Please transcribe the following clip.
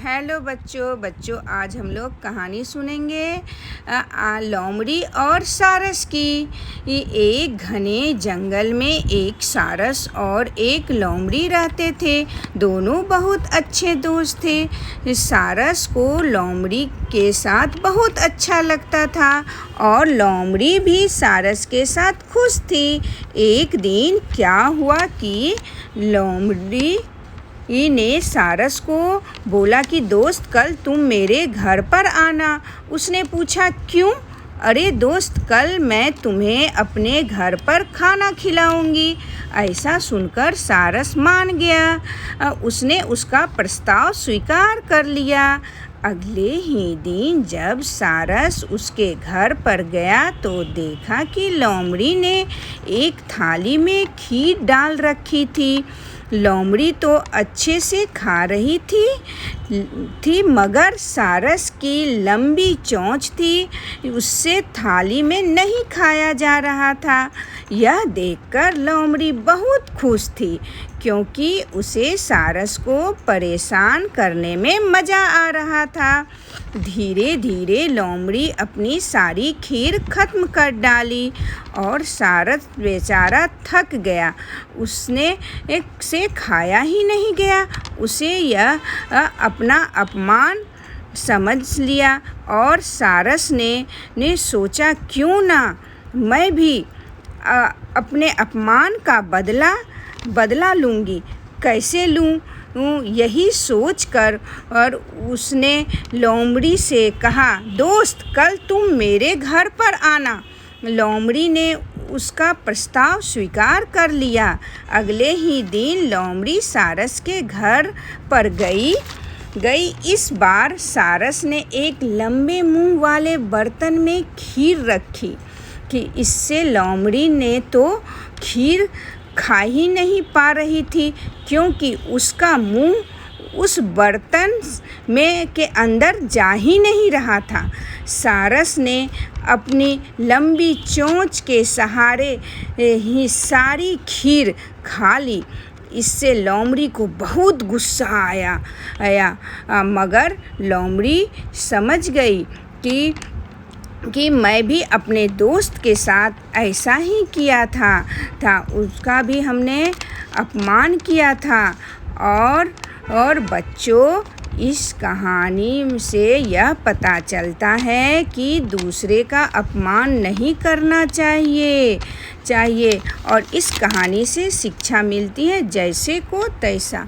Hello बच्चों आज हम लोग कहानी सुनेंगे लोमड़ी और सारस की। एक घने जंगल में एक सारस और एक लोमड़ी रहते थे। दोनों बहुत अच्छे दोस्त थे। सारस को लोमड़ी के साथ बहुत अच्छा लगता था और लोमड़ी भी सारस के साथ खुश थी। एक दिन क्या हुआ कि लोमड़ी ने सारस को बोला कि दोस्त कल तुम मेरे घर पर आना। उसने पूछा क्यों? अरे दोस्त कल मैं तुम्हें अपने घर पर खाना खिलाऊंगी। ऐसा सुनकर सारस मान गया। उसने उसका प्रस्ताव स्वीकार कर लिया। अगले ही दिन जब सारस उसके घर पर गया तो देखा कि लोमड़ी ने एक थाली में खीर डाल रखी थी। लोमड़ी तो अच्छे से खा रही थी मगर सारस की लंबी चोंच थी, उससे थाली में नहीं खाया जा रहा था। यह देखकर लोमड़ी बहुत खुश थी क्योंकि उसे सारस को परेशान करने में मज़ा आ रहा था। धीरे धीरे लोमड़ी अपनी सारी खीर खत्म कर डाली और सारस बेचारा थक गया। उसने से खाया ही नहीं गया। उसे यह अपना अपमान समझ लिया और सारस ने सोचा क्यों ना मैं भी अपने अपमान का बदला लूँगी। कैसे लूँ? यही सोचकर और उसने लोमड़ी से कहा दोस्त कल तुम मेरे घर पर आना। लोमड़ी ने उसका प्रस्ताव स्वीकार कर लिया। अगले ही दिन लोमड़ी सारस के घर पर गई। इस बार सारस ने एक लंबे मुंह वाले बर्तन में खीर रखी कि इससे लोमड़ी ने तो खीर खा ही नहीं पा रही थी क्योंकि उसका मुंह उस बर्तन में के अंदर जा ही नहीं रहा था। सारस ने अपनी लंबी चोंच के सहारे ही सारी खीर खा ली। इससे लोमड़ी को बहुत गुस्सा आया मगर लोमड़ी समझ गई कि मैं भी अपने दोस्त के साथ ऐसा ही किया था उसका भी हमने अपमान किया था। और बच्चों इस कहानी से यह पता चलता है कि दूसरे का अपमान नहीं करना चाहिए और इस कहानी से शिक्षा मिलती है जैसे को तैसा।